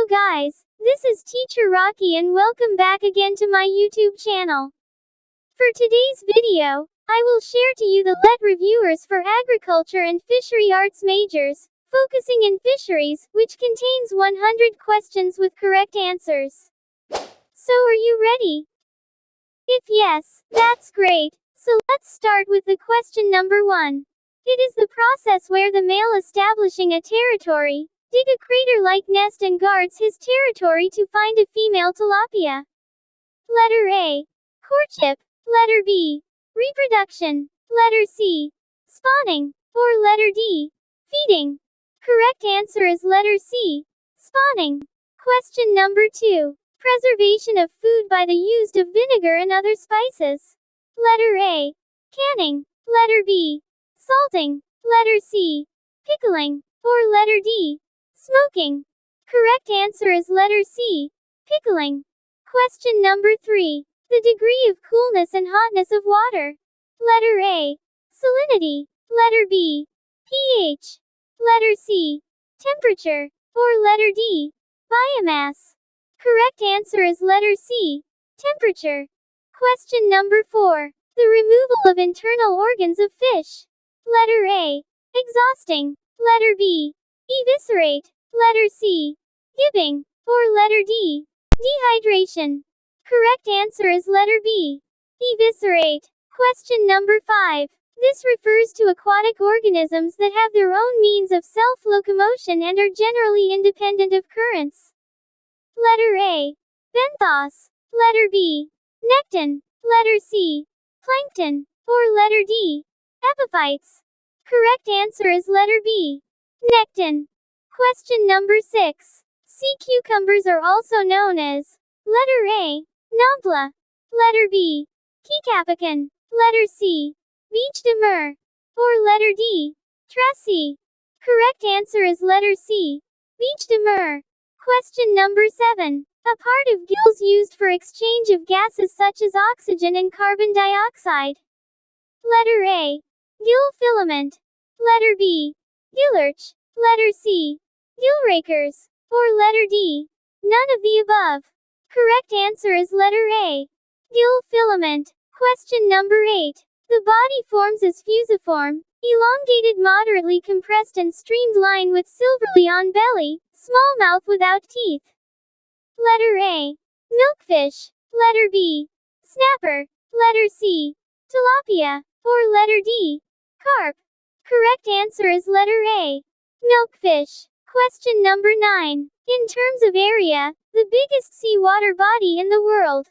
Hello guys, this is Teacher Rockie and welcome back again to my YouTube channel. For today's video, I will share to you the BLEPT reviewers for agriculture and fishery arts majors, focusing in fisheries, which contains 100 questions with correct answers. So are you ready? If yes, that's great. So let's start with the question number 1. It is the process where the male establishing a territory, dig a crater-like nest and guards his territory to find a female tilapia. Letter A. Courtship. Letter B. Reproduction. Letter C. Spawning. Or letter D. Feeding. Correct answer is letter C. Spawning. Question number 2. Preservation of food by the use of vinegar and other spices. Letter A. Canning. Letter B. Salting. Letter C. Pickling. Or letter D. Smoking. Correct answer is letter C. Pickling. Question number 3. The degree of coolness and hotness of water. Letter A. Salinity. Letter B. pH. Letter C. Temperature. Or letter D. Biomass. Correct answer is letter C. Temperature. Question number 4. The removal of internal organs of fish. Letter A. Exhausting. Letter B. Eviscerate. Letter C. Gibbing. Or letter D. Dehydration. Correct answer is letter B. Eviscerate. Question number 5. This refers to aquatic organisms that have their own means of self-locomotion and are generally independent of currents. Letter A. Benthos. Letter B. Nekton. Letter C. Plankton. Or letter D. Epiphytes. Correct answer is letter B. Nekton. Question number 6. Sea cucumbers are also known as letter A. Nampla. Letter B. Kikapican. Letter C. Beach de mer. Or letter D. Trassie. Correct answer is letter C. Beach de mer. Question number 7. A part of gills used for exchange of gases such as oxygen and carbon dioxide. Letter A. Gill filament. Letter B. Gillarch. Letter C. Gill rakers. Or letter D. None of the above. Correct answer is letter A. Gill filament. Question number 8. The body forms as fusiform, elongated, moderately compressed and streamed line with silvery on belly, small mouth without teeth. Letter A. Milkfish. Letter B. Snapper. Letter C. Tilapia. Or letter D. Carp. Correct answer is letter A. Milkfish. Question number 9. In terms of area, the biggest seawater body in the world.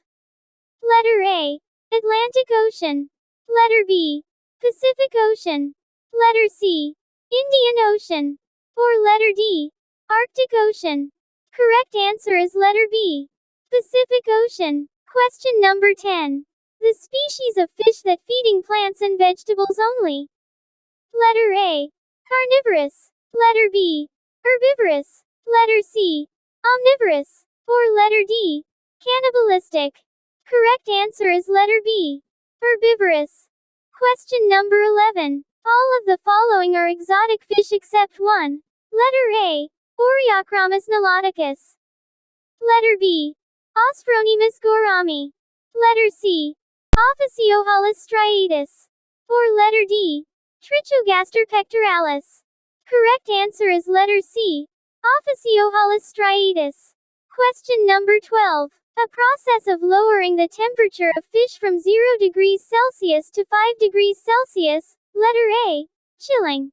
Letter A. Atlantic Ocean. Letter B. Pacific Ocean. Letter C. Indian Ocean. Or letter D. Arctic Ocean. Correct answer is letter B. Pacific Ocean. Question number 10. The species of fish that feeding plants and vegetables only. Letter A. Carnivorous. Letter B. Herbivorous. Letter C. Omnivorous. Or letter D. Cannibalistic. Correct answer is letter B. Herbivorous. Question number 11. All of the following are exotic fish except one. Letter A. Oreochromis niloticus. Letter B. Osphronemus gorami. Letter C. Ophisioholus striatus. Or letter D. Trichogaster pectoralis. Correct answer is letter C. Ophisioholus striatus. Question number 12. A process of lowering the temperature of fish from 0 degrees Celsius to 5 degrees Celsius. Letter A. Chilling.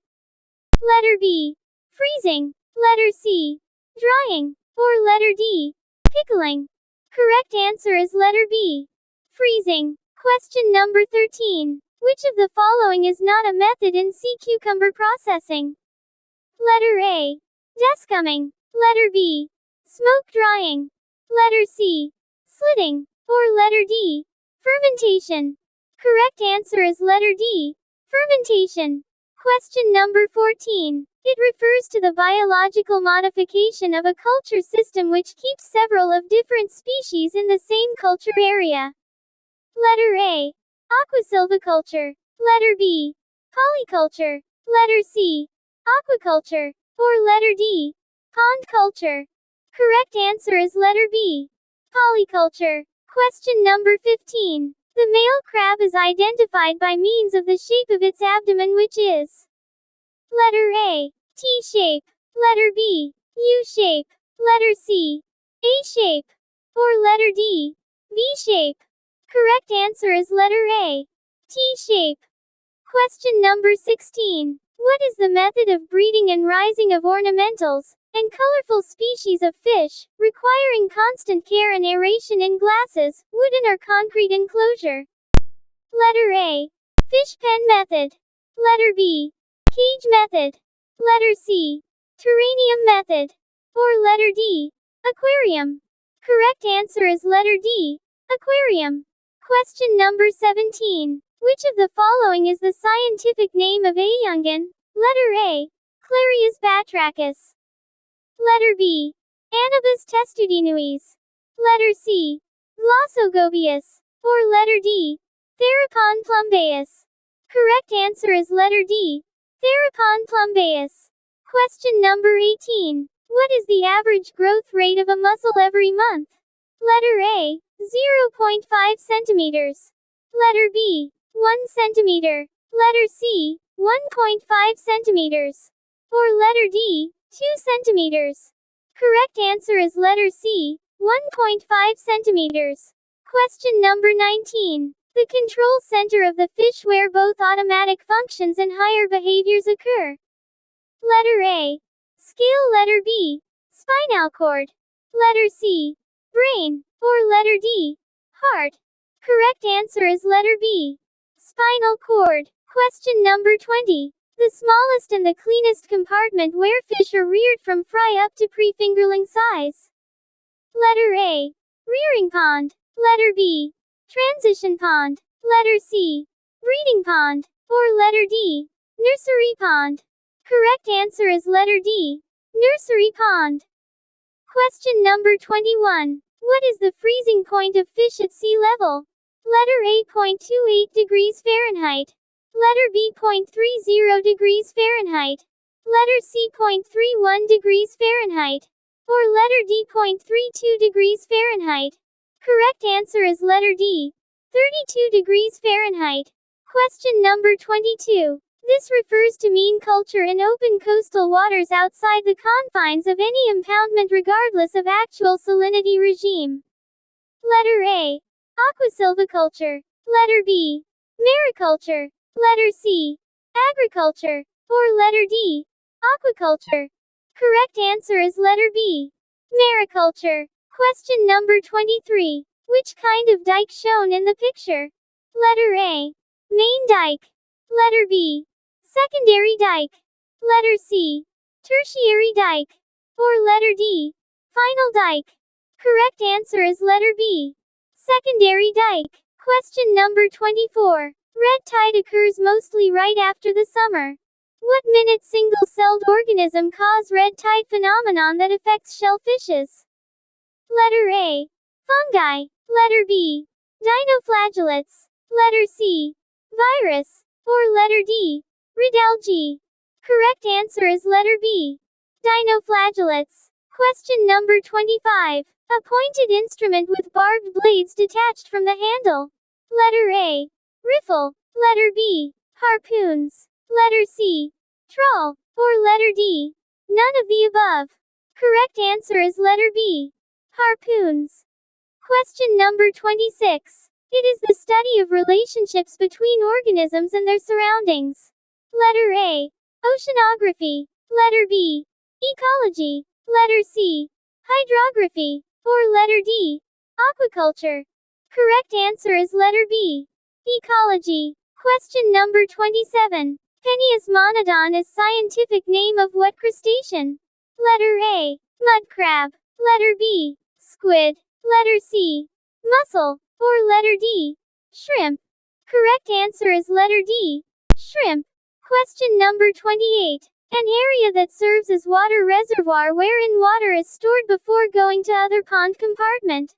Letter B. Freezing. Letter C. Drying. Or letter D. Pickling. Correct answer is letter B. Freezing. Question number 13. Which of the following is not a method in sea cucumber processing? Letter A. Descumming. Letter B. Smoke drying. Letter C. Slitting. Or letter D. Fermentation. Correct answer is letter D. Fermentation. Question number 14. It refers to the biological modification of a culture system which keeps several of different species in the same culture area. Letter A. Aquasilviculture. Letter B. Polyculture. Letter C. Aquaculture. Or letter D. Pond culture. Correct answer is letter B. Polyculture. Question number 15. The male crab is identified by means of the shape of its abdomen, which is letter A, T shape, letter B, U shape, letter C, A shape, or letter D, V shape. Correct answer is letter A, T shape. Question number 16. What is the method of breeding and rising of ornamentals and colorful species of fish, requiring constant care and aeration in glasses, wooden or concrete enclosure? Letter A. Fish pen method. Letter B. Cage method. Letter C. Terrarium method. Or letter D. Aquarium. Correct answer is letter D. Aquarium. Question number 17. Which of the following is the scientific name of a youngin? Letter A. Clarius batrachus. Letter B. Anubis testudinuis. Letter C. Glossogobius. Or letter D. Therapon plumbaeus. Correct answer is letter D. Therapon plumbaeus. Question number 18. What is the average growth rate of a mussel every month? Letter A. 0.5 centimeters. Letter B. 1 centimeter. Letter C. 1.5 centimeters. Or letter D. 2 centimeters. Correct answer is letter C. 1.5 centimeters. Question number 19. The control center of the fish where both automatic functions and higher behaviors occur. Letter A. Scale. Letter B. Spinal cord. Letter C. Brain. Or letter D. Heart. Correct answer is letter B. Spinal cord. Question number 20. The smallest and the cleanest compartment where fish are reared from fry up to pre-fingerling size. Letter A. Rearing pond. Letter B. Transition pond. Letter C. Breeding pond. Or letter D. Nursery pond. Correct answer is letter D. Nursery pond. Question number 21. What is the freezing point of fish at sea level? Letter A. 0.28 degrees Fahrenheit. Letter B. 0.30 degrees Fahrenheit. Letter C. 0.31 degrees Fahrenheit. Or letter D. 0.32 degrees Fahrenheit. Correct answer is letter D. 32 degrees Fahrenheit. Question number 22. This refers to mean culture in open coastal waters outside the confines of any impoundment regardless of actual salinity regime. Letter A. Aquasilviculture. Letter B. Mariculture. Letter C. Agriculture. Or letter D. Aquaculture. Correct answer is letter B. Mariculture. Question number 23. Which kind of dike shown in the picture? Letter A. Main dike. Letter B. Secondary dike. Letter C. Tertiary dike. Or letter D. Final dike. Correct answer is letter B. Secondary dike. Question number 24. Red tide occurs mostly right after the summer. What minute single-celled organism cause red tide phenomenon that affects shellfishes? Letter A. Fungi. Letter B. Dinoflagellates. Letter C. Virus. Or letter D. Red algae. Correct answer is letter B. Dinoflagellates. Question number 25. A pointed instrument with barbed blades detached from the handle. Letter A. Riffle. Letter B. Harpoons. Letter C. Trawl. Or letter D. None of the above. Correct answer is letter B. Harpoons. Question number 26. It is the study of relationships between organisms and their surroundings. Letter A. Oceanography. Letter B. Ecology. Letter C. Hydrography. Or letter D. Aquaculture. Correct answer is letter B. Ecology. Question number 27. Peneus monodon is scientific name of what crustacean? Letter A. Mud crab. Letter B. Squid. Letter C. Mussel. Or letter D. Shrimp. Correct answer is letter D. Shrimp. Question number 28. An area that serves as water reservoir wherein water is stored before going to other pond compartment.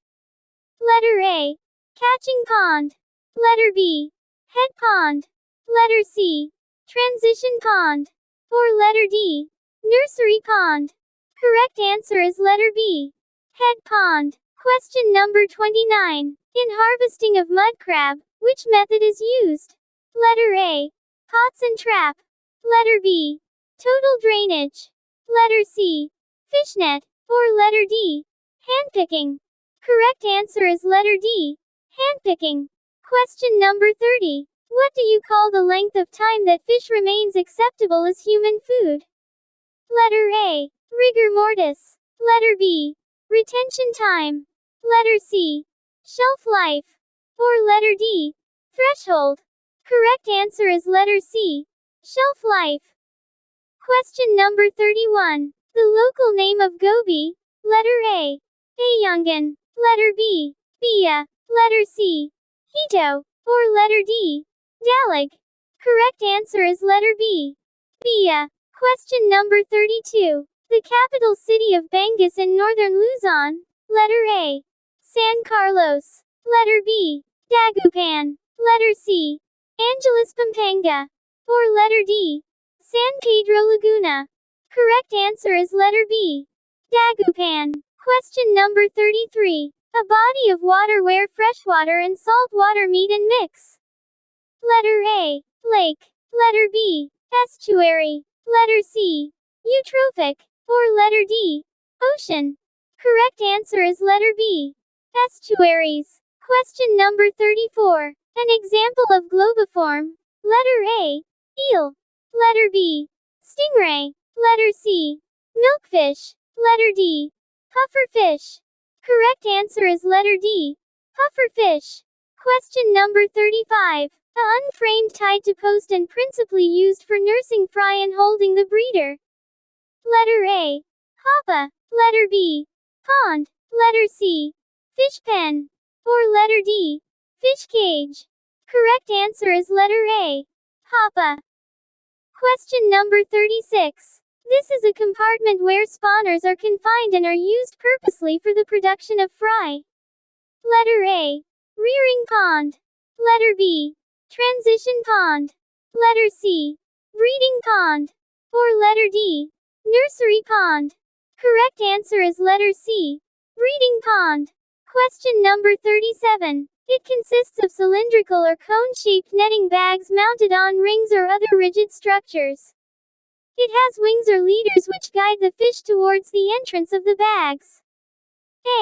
Letter A. Catching pond. Letter B. Head pond. Letter C. Transition pond. Or letter D. Nursery pond. Correct answer is letter B. Head pond. Question number 29. In harvesting of mud crab, which method is used? Letter A. Pots and trap. Letter B. Total drainage. Letter C. Fishnet. Or letter D. Handpicking. Correct answer is letter D. Handpicking. Question number 30. What do you call the length of time that fish remains acceptable as human food? Letter A. Rigor mortis. Letter B. Retention time. Letter C. Shelf life. Or letter D. Threshold. Correct answer is letter C. Shelf life. Question number 31. The local name of goby. Letter A. Ayungan. Letter B. Bia. Letter C. Hito. Or letter D. Dalig. Correct answer is letter B. Bia. Question number 32. The capital city of Benguis in northern Luzon. Letter A. San Carlos. Letter B. Dagupan. Letter C. Angeles Pampanga. Or letter D. San Pedro Laguna. Correct answer is letter B. Dagupan. Question number 33. A body of water where freshwater and salt water meet and mix. Letter A. Lake. Letter B. Estuary. Letter C. Eutrophic. Or letter D. Ocean. Correct answer is letter B. Estuaries. Question number 34. An example of globiform. Letter A. Eel. Letter B. Stingray. Letter C. Milkfish. Letter D. Pufferfish. Correct answer is letter D. Pufferfish. Question number 35. A unframed tied to post and principally used for nursing fry and holding the breeder. Letter A. Hoppa. Letter B. Pond. Letter C. Fish pen. Or letter D. Fish cage. Correct answer is letter A. Hoppa. Question number 36. This is a compartment where spawners are confined and are used purposely for the production of fry. Letter A. Rearing pond. Letter B. Transition pond. Letter C. Breeding pond. Or letter D. Nursery pond. Correct answer is letter C. Breeding pond. Question number 37. It consists of cylindrical or cone-shaped netting bags mounted on rings or other rigid structures. It has wings or leaders which guide the fish towards the entrance of the bags.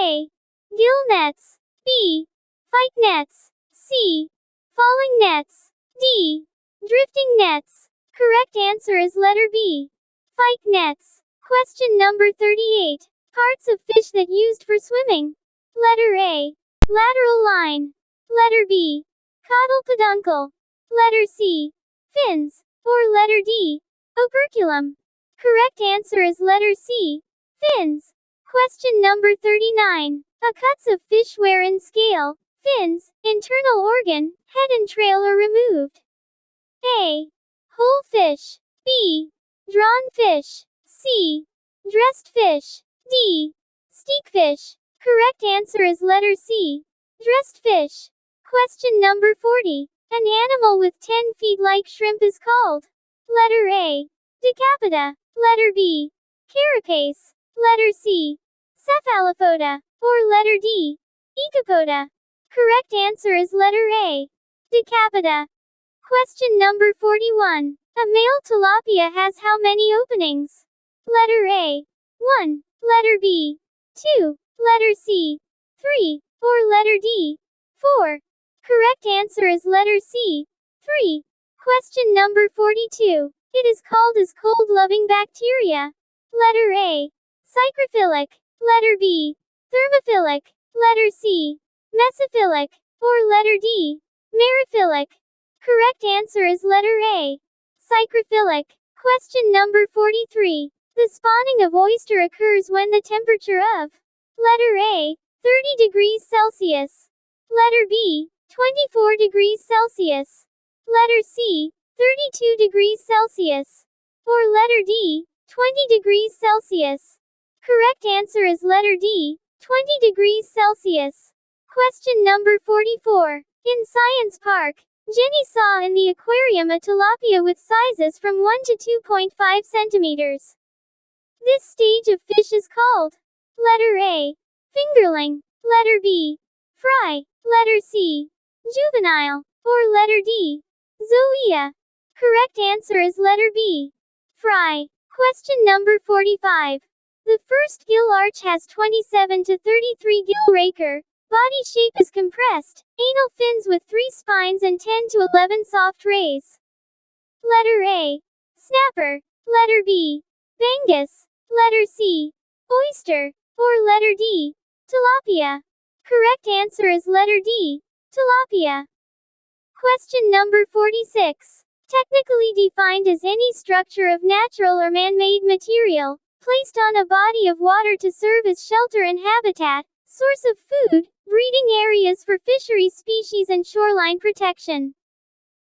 A. Gill nets. B. Fight nets. C. Falling nets. D. Drifting nets. Correct answer is letter B. Fight nets. Question number 38. Parts of fish that used for swimming. Letter A. Lateral line. Letter B. Caudal peduncle. Letter C. Fins. Or letter D. Operculum. Correct answer is letter C. Fins. Question number 39. A cuts of fish wherein scale, fins, internal organ, head and trail are removed. A. Whole fish. B. Drawn fish. C. Dressed fish. D. Steakfish. Correct answer is letter C. Dressed fish. Question number 40. An animal with 10 feet like shrimp is called. Letter A. Decapita. Letter B. Carapace. Letter C. Cephalophoda. Or letter D. Ecopoda. Correct answer is letter A. Decapita. Question number 41. A male tilapia has how many openings? Letter A. 1. Letter B. 2. Letter C. 3. Or letter D. 4. Correct answer is letter C. 3. Question number 42. It is called as cold-loving bacteria. Letter A. Psychrophilic. Letter B. Thermophilic. Letter C. Mesophilic. Or letter D. Merophilic. Correct answer is letter A. Psychrophilic. Question number 43. The spawning of oyster occurs when the temperature of. Letter A. 30 degrees Celsius. Letter B. 24 degrees Celsius. Letter C. 32 degrees Celsius. Or letter D. 20 degrees Celsius. Correct answer is letter D. 20 degrees Celsius. Question number 44. In Science Park, Jenny saw in the aquarium a tilapia with sizes from 1 to 2.5 centimeters. This stage of fish is called. Letter A. fingerling. Letter B. Fry. Letter C. Juvenile. Or letter D. Zoea. Correct answer is letter B. Fry. Question number 45. The first gill arch has 27 to 33 gill raker. Body shape is compressed. Anal fins with 3 spines and 10 to 11 soft rays. Letter A. Snapper. Letter B. Bangus. Letter C. Oyster. Or letter D. Tilapia. Correct answer is letter D. Tilapia. Question number 46. Technically defined as any structure of natural or man-made material, placed on a body of water to serve as shelter and habitat, source of food, breeding areas for fishery species and shoreline protection.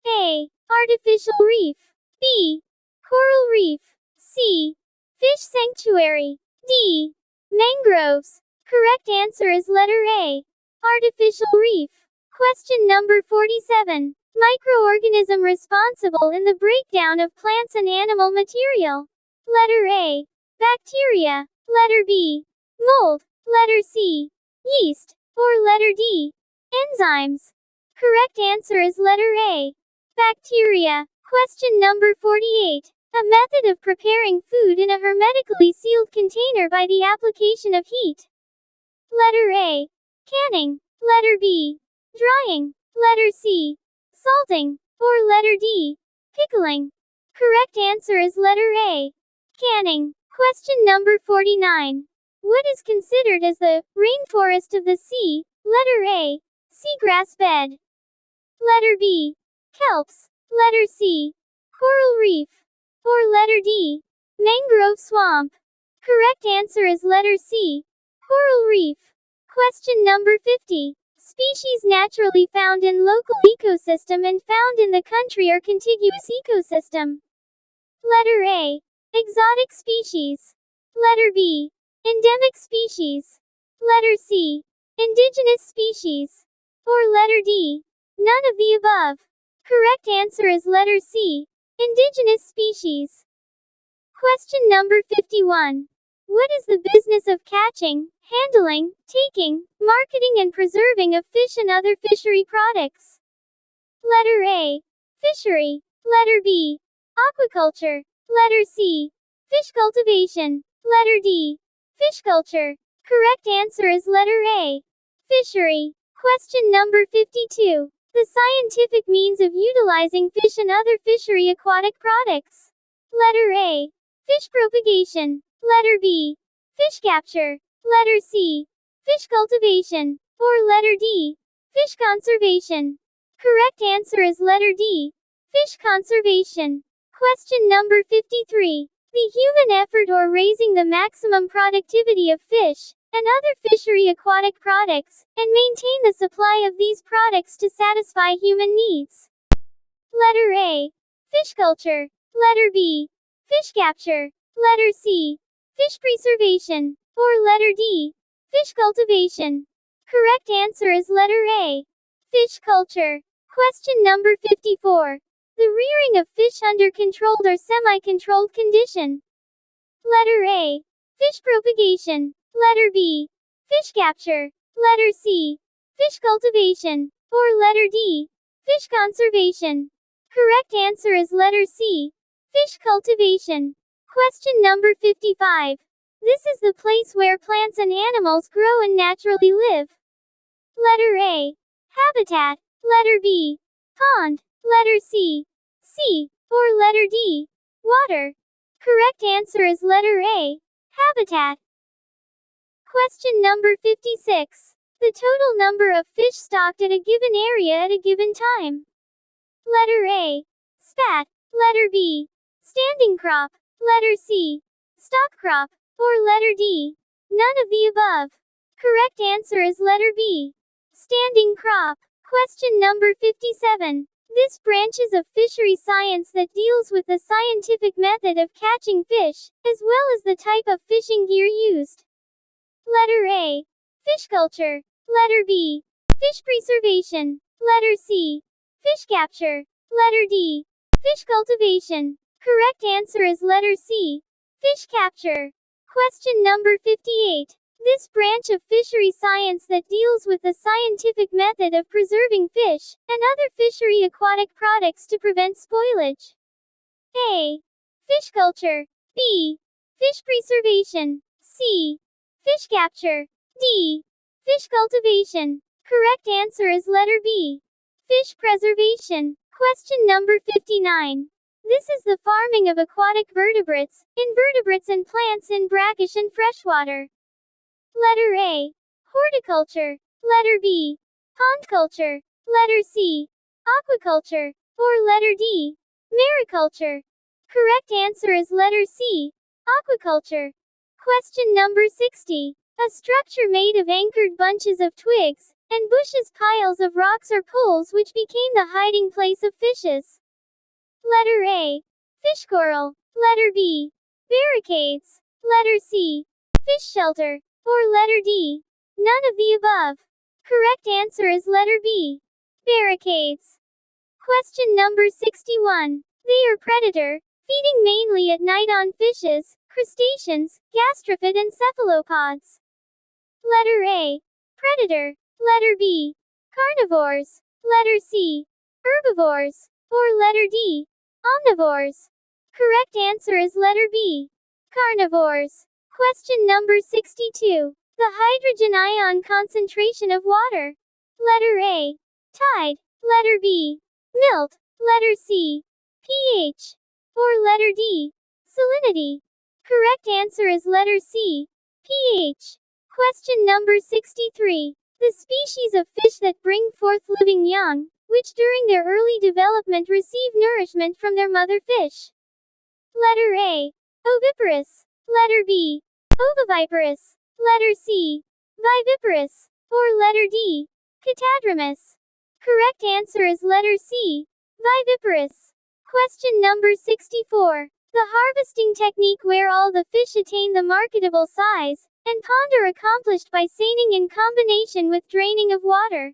A. Artificial reef. B. Coral reef. C. Fish sanctuary. D. Mangroves. Correct answer is letter A. Artificial reef. Question number 47. Microorganism responsible in the breakdown of plants and animal material. Letter A. Bacteria. Letter B. Mold. Letter C. Yeast. Or letter D. Enzymes. Correct answer is letter A. Bacteria. Question number 48. A method of preparing food in a hermetically sealed container by the application of heat. Letter A. Canning. Letter B. Drying. Letter C. Salting. Or letter D. Pickling. Correct answer is letter A. Canning. Question number 49. What is considered as the rainforest of the sea? Letter A. Seagrass bed. Letter B. Kelps. Letter C. Coral reef. Or letter D. Mangrove swamp. Correct answer is letter C. Coral reef. Question number 50. Species naturally found in local ecosystem and found in the country or contiguous ecosystem. Letter A. Exotic species. Letter B. Endemic species. Letter C. Indigenous species. Or letter D. None of the above. Correct answer is letter C. Indigenous species. Question number 51. What is the business of catching, handling, taking, marketing and preserving of fish and other fishery products? Letter A. Fishery. Letter B. Aquaculture. Letter C. Fish cultivation. Letter D. Fish culture. Correct answer is letter A. Fishery. Question number 52. The scientific means of utilizing fish and other fishery aquatic products. Letter A. Fish propagation. Letter B. Fish capture. Letter C. Fish cultivation. Or letter D. Fish conservation. Correct answer is letter D. Fish conservation. Question number 53. The human effort or raising the maximum productivity of fish and other fishery aquatic products, and maintain the supply of these products to satisfy human needs. Letter A. Fish culture. Letter B. Fish capture. Letter C. Fish preservation. Or letter D. Fish cultivation. Correct answer is letter A. Fish culture. Question number 54. The rearing of fish under controlled or semi-controlled condition. Letter A. Fish propagation. Letter B. Fish capture. Letter C. Fish cultivation. Or letter D. Fish conservation. Correct answer is letter C. Fish cultivation. Question number 55. This is the place where plants and animals grow and naturally live. Letter A. Habitat. Letter B. Pond. Letter C. Sea. Or letter D. Water. Correct answer is letter A. Habitat. Question number 56. The total number of fish stocked at a given area at a given time. Letter A. Spat. Letter B. Standing crop. Letter C. Stock crop. Or letter D. None of the above. Correct answer is letter B. Standing crop. Question number 57. This branches of fishery science that deals with the scientific method of catching fish, as well as the type of fishing gear used. Letter A. Fish culture. Letter B. Fish preservation. Letter C. Fish capture. Letter D. Fish cultivation. Correct answer is letter C. Fish capture. Question number 58. This branch of fishery science that deals with the scientific method of preserving fish and other fishery aquatic products to prevent spoilage. A. Fish culture. B. Fish preservation. C. Fish capture. D. Fish cultivation. Correct answer is letter B. Fish preservation. Question number 59. This is the farming of aquatic vertebrates, invertebrates and plants in brackish and freshwater. Letter A. Horticulture. Letter B. Pond culture. Letter C. Aquaculture. Or letter D. Mariculture. Correct answer is letter C. Aquaculture. Question number 60. A structure made of anchored bunches of twigs and bushes, piles of rocks or poles which became the hiding place of fishes. Letter A. Fish coral. Letter B. Barricades. Letter C. Fish shelter. Or letter D. None of the above. Correct answer is letter B. Barricades. Question number 61. They are predator, feeding mainly at night on fishes, crustaceans, gastropod and cephalopods. Letter A. Predator. Letter B. Carnivores. Letter C. Herbivores. Or letter D. Omnivores. Correct answer is letter B. Carnivores. Question number 62. The hydrogen ion concentration of water. Letter A. Tide. Letter B. Milt. Letter C. pH. Or letter D. Salinity. Correct answer is letter C. pH. Question number 63. The species of fish that bring forth living young, which during their early development receive nourishment from their mother fish. Letter A. Oviparous. Letter B. Oviviparous. Letter C. Viviparous. Or letter D. Catadromous. Correct answer is letter C. Viviparous. Question number 64. The harvesting technique where all the fish attain the marketable size and pond are accomplished by seining in combination with draining of water.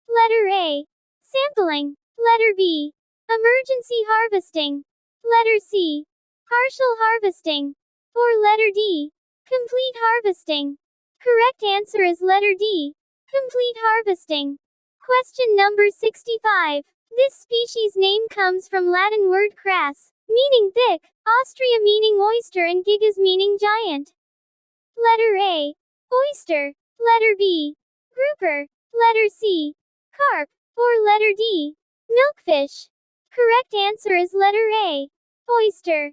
Letter A. Sampling. Letter B. Emergency harvesting. Letter C. Partial harvesting. Or letter D. Complete harvesting. Correct answer is letter D. Complete harvesting. Question number 65. This species name comes from Latin word crass, meaning thick, ostrea meaning oyster and gigas meaning giant. Letter A. Oyster. Letter B. Grouper. Letter C. Carp. Or letter D. Milkfish. Correct answer is letter A. Oyster.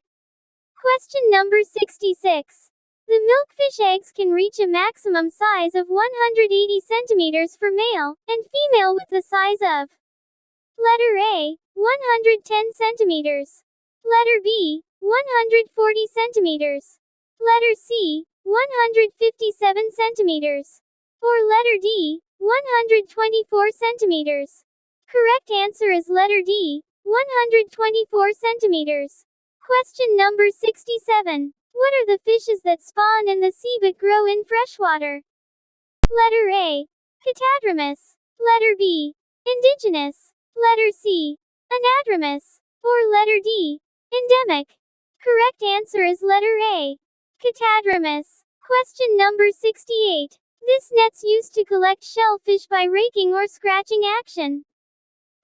Question number 66. The milkfish eggs can reach a maximum size of 180 centimeters for male, and female with the size of letter A. 110 centimeters. Letter B. 140 centimeters. Letter C. 157 centimeters. Or letter D. 124 centimeters. Correct answer is letter D. 124 centimeters. Question number 67. What are the fishes that spawn in the sea but grow in freshwater? Letter A. Catadromous. Letter B. Indigenous. Letter C. Anadromous. Or letter D. Endemic. Correct answer is letter A. Catadromous. Question number 68. This net's used to collect shellfish by raking or scratching action.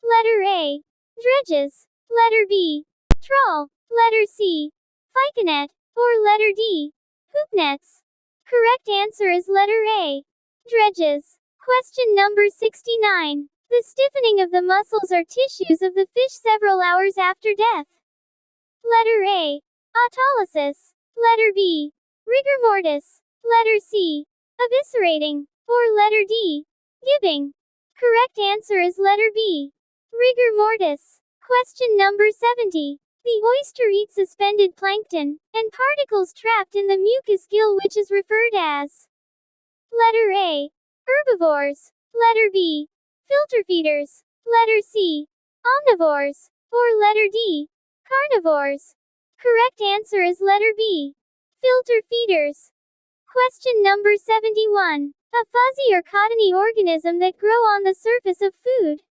Letter A. Dredges. Letter B. Trawl. Letter C. Ficanet. Or letter D. Hoop nets. Correct answer is letter A. Dredges. Question number 69. The stiffening of the muscles or tissues of the fish several hours after death. Letter A. Autolysis. Letter B. Rigor mortis. Letter C. Eviscerating. Or letter D. Gibbing. Correct answer is letter B. Rigor mortis. Question number 70. The oyster eats suspended plankton and particles trapped in the mucus gill, which is referred as letter A. Herbivores. Letter B. Filter feeders. Letter C. Omnivores. Or letter D. Carnivores. Correct answer is letter B. Filter feeders. Question number 71. A fuzzy or cottony organism that grow on the surface of food.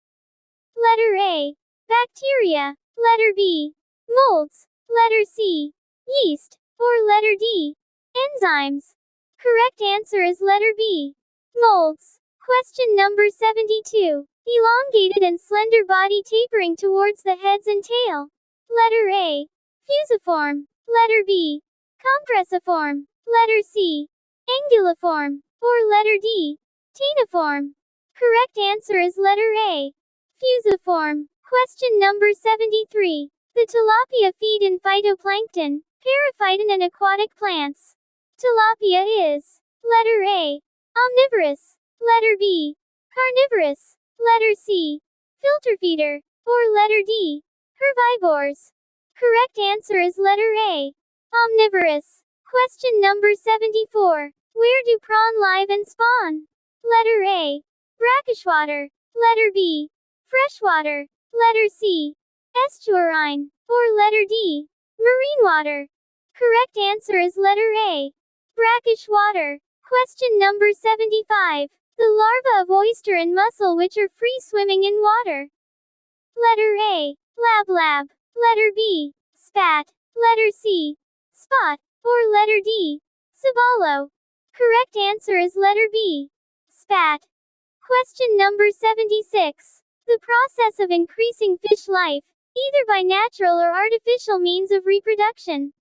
Letter A. Bacteria. Letter B. Molds. Letter C. Yeast. Or letter D. Enzymes. Correct answer is letter B. Molds. Question number 72. Elongated and slender body tapering towards the heads and tail. Letter A. Fusiform. Letter B. Compressiform. Letter C. Anguilliform. Or letter D. Cteniform. Correct answer is letter A. Fusiform. Question number 73. The tilapia feed in phytoplankton, periphyton and aquatic plants. Tilapia is letter A. Omnivorous. Letter B. Carnivorous. Letter C. Filter feeder. Or letter D. Herbivores. Correct answer is letter A. Omnivorous. Question number 74. Where do prawn live and spawn? Letter A. Brackish-water. Letter B. Freshwater. Letter C. Estuarine. Or letter D. Marine water. Correct answer is letter A. Brackish water. Question number 75. The larvae of oyster and mussel which are free swimming in water. Letter A. Lab. Letter B. Spat. Letter C. Spot. Or letter D. Sabalo. Correct answer is letter B. Spat. Question number 76. The process of increasing fish life, either by natural or artificial means of reproduction.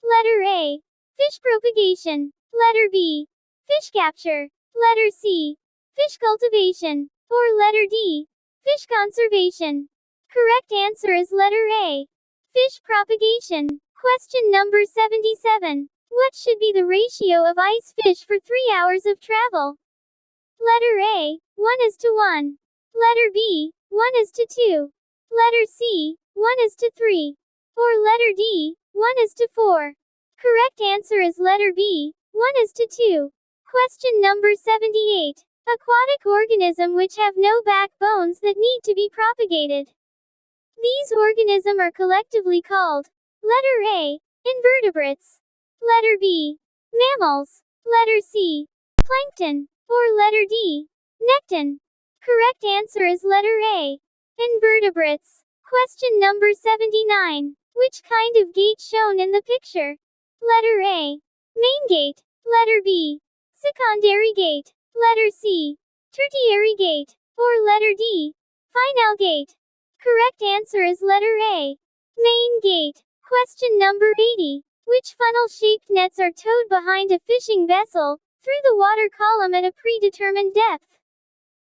Letter A. Fish propagation. Letter B. Fish capture. Letter C. Fish cultivation. Or letter D. Fish conservation. Correct answer is letter A. Fish propagation. Question number 77. What should be the ratio of ice fish for 3 hours of travel? Letter A. 1:1. Letter B. 1:2. Letter C. 1:3. Or letter D. 1:4. Correct answer is letter B. 1:2. Question number 78. Aquatic organism which have no backbones that need to be propagated. These organisms are collectively called. Letter A. Invertebrates. Letter B. Mammals. Letter C. Plankton. Or letter D. Nekton. Correct answer is letter A. Invertebrates. Question number 79. Which kind of gate shown in the picture? Letter A. Main gate. Letter B. Secondary gate. Letter C. Tertiary gate. Or letter D. Final gate. Correct answer is letter A. Main gate. Question number 80. Which funnel-shaped nets are towed behind a fishing vessel, through the water column at a predetermined depth?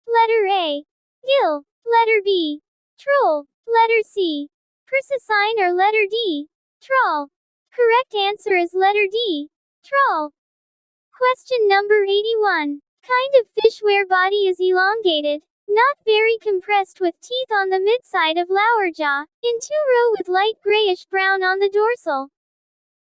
Letter A. Gill. Letter B. Troll. Letter C. Persicine or letter D. Trawl. Correct answer is letter D. Trawl. Question number 81. Kind of fish where body is elongated, not very compressed with teeth on the midside of lower jaw, in 2 row with light grayish-brown on the dorsal.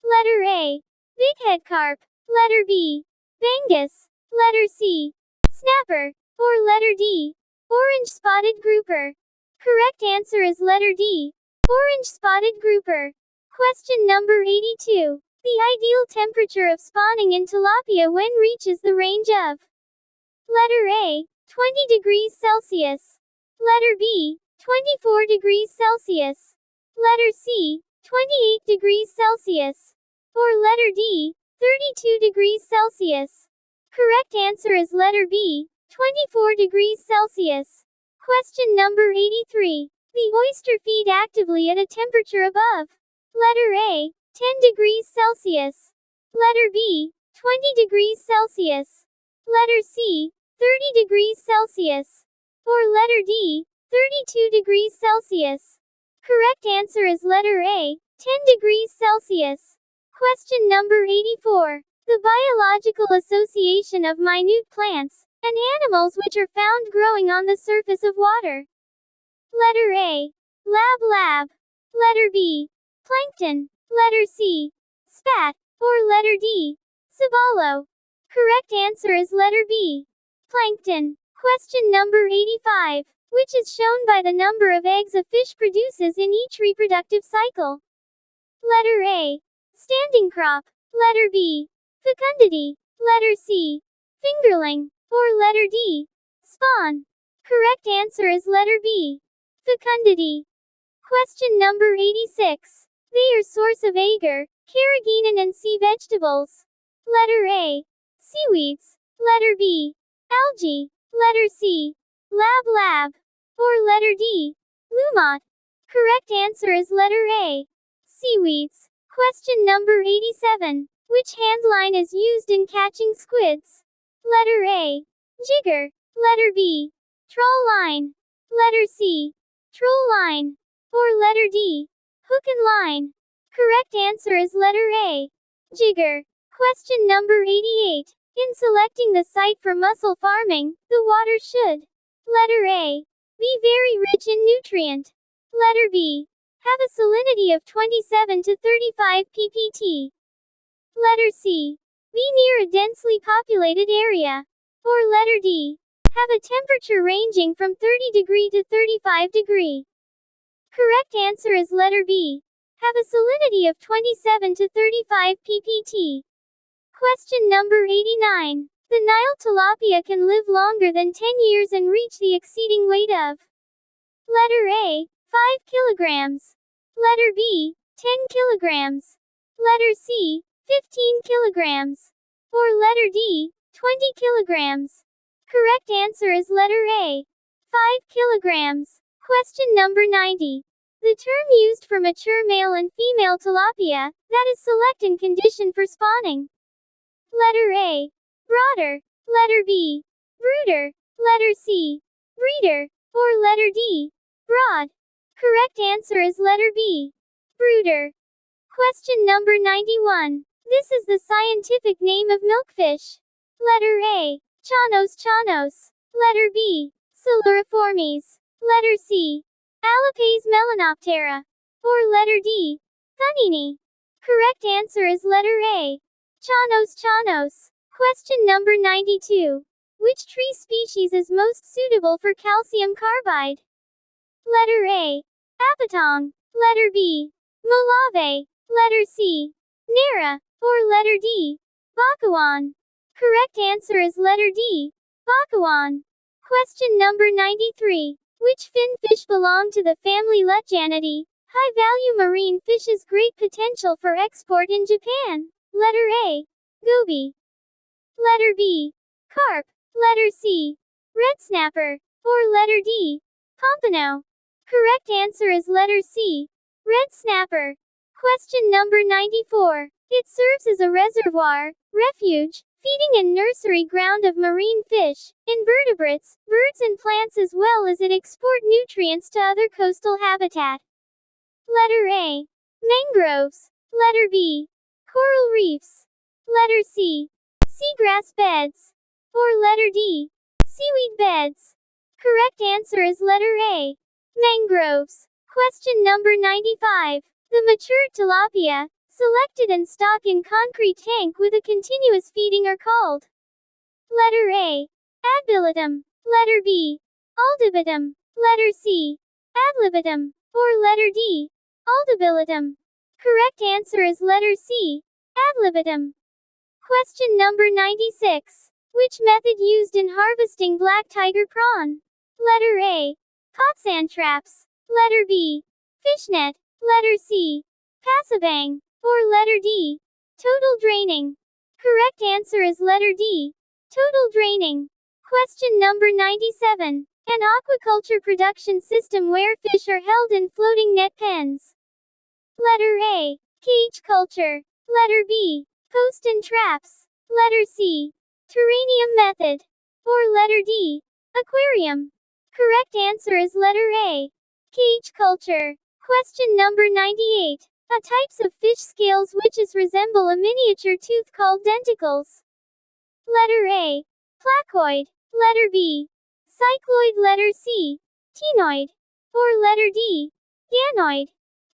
Letter A. Bighead carp. Letter B. Bangus. Letter C. Snapper. Or letter D. Orange spotted grouper. Correct answer is letter D. Orange spotted grouper. Question number 82. The ideal temperature of spawning in tilapia when reaches the range of. Letter A. 20 degrees Celsius. Letter B. 24 degrees Celsius. Letter C. 28 degrees Celsius. Or letter D. 32 degrees Celsius. Correct answer is letter B. 24 degrees Celsius. Question number 83. The oyster feed actively at a temperature above. Letter A. 10 degrees Celsius. Letter B. 20 degrees Celsius. Letter C. 30 degrees Celsius. Or letter D. 32 degrees Celsius. Correct answer is letter A. 10 degrees Celsius. Question number 84. The biological association of minute plants and animals which are found growing on the surface of water. Letter A. Lab. Letter B. Plankton. Letter C. Spat. Or letter D. Sabalo. Correct answer is letter B. Plankton. Question number 85. Which is shown by the number of eggs a fish produces in each reproductive cycle? Letter A. Standing crop. Letter B. Fecundity. Letter C. Fingerling. Or letter D. Spawn. Correct answer is letter B. Fecundity. Question number 86. They are source of agar, carrageenan and sea vegetables. Letter A. seaweeds. Letter B, algae. Letter C, lab. Or letter D, lumot. Correct answer is letter A, seaweeds. Question number 87. Which hand line is used in catching squids? Letter A, jigger. Letter B, trawl line. Letter C, troll line. Or letter D, hook and line. Correct answer is letter A, jigger. Question number 88. In selecting the site for mussel farming, the water should: letter A, be very rich in nutrient. Letter B, have a salinity of 27 to 35 ppt. Letter C, be near a densely populated area. Or letter D, have a temperature ranging from 30° to 35°. Correct answer is letter B, have a salinity of 27 to 35 ppt. Question number 89. The Nile tilapia can live longer than 10 years and reach the exceeding weight of: letter A, 5 kilograms. Letter B, 10 kilograms. Letter C, 15 kilograms. Or letter D, 20 kilograms. Correct answer is letter A, 5 kilograms. Question number 90. The term used for mature male and female tilapia, that is select and conditioned for spawning. Letter A, broader. Letter B, brooder. Letter C, breeder. Or letter D, broad. Correct answer is letter B, brooder. Question number 91. This is the scientific name of milkfish. Letter A, chanos. Letter B, siluriformes. Letter C, Alipes melanoptera. Or letter D, thunini. Correct answer is letter A, chanos. Question number 92. Which tree species is most suitable for calcium carbide? Letter A, apatong. Letter B, molave. Letter C, nara. Or letter D, bakawan. Correct answer is letter D, bakawan. Question number 93. Which fin fish belong to the family Lutjanidae? High-value marine fishes, great potential for export in Japan. Letter A, goby. Letter B, carp. Letter C, red snapper. Or letter D, pompano. Correct answer is letter C, red snapper. Question number 94. It serves as a reservoir, refuge, feeding and nursery ground of marine fish, invertebrates, birds and plants, as well as it export nutrients to other coastal habitat. Letter A, mangroves. Letter B, coral reefs. Letter C, seagrass beds. Or letter D, seaweed beds. Correct answer is letter A, mangroves. Question number 95. The mature tilapia, selected and stocked in concrete tank with a continuous feeding, are called: letter A, adbilitum. Letter B, aldibitum. Letter C, adlibitum. Or letter D, aldabilitum. Correct answer is letter C, adlibitum. Question number 96. Which method used in harvesting black tiger prawn? Letter A, pot sand traps. Letter B, fishnet. Letter C, passabang. Or letter D, total draining. Correct answer is letter D, total draining. Question number 97. An aquaculture production system where fish are held in floating net pens. Letter A, cage culture. Letter B, post and traps. Letter C, terrarium method. Or letter D, aquarium. Correct answer is letter A, cage culture. Question number 98. A types of fish scales which resemble a miniature tooth called denticles. Letter A, placoid. Letter B, cycloid. Letter C, ctenoid. Or letter D, ganoid.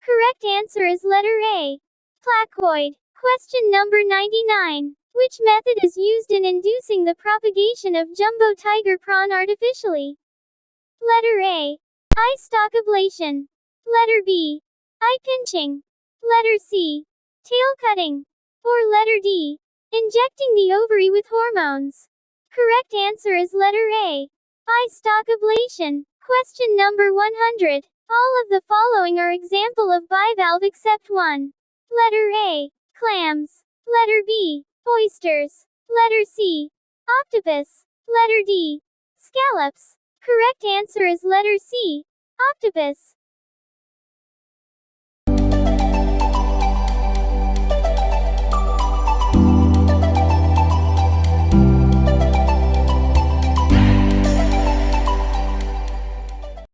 Correct answer is letter A, placoid. Question number 99. Which method is used in inducing the propagation of jumbo tiger prawn artificially? Letter A, eye stalk ablation. Letter B, eye pinching. Letter C, tail cutting. Or letter D, injecting the ovary with hormones. Correct answer is letter A, eye stalk ablation. Question number 100. All of the following are example of bivalve except one. Letter A, clams. Letter B, oysters. Letter C. Octopus. Letter D. Scallops. Correct answer is letter C. Octopus.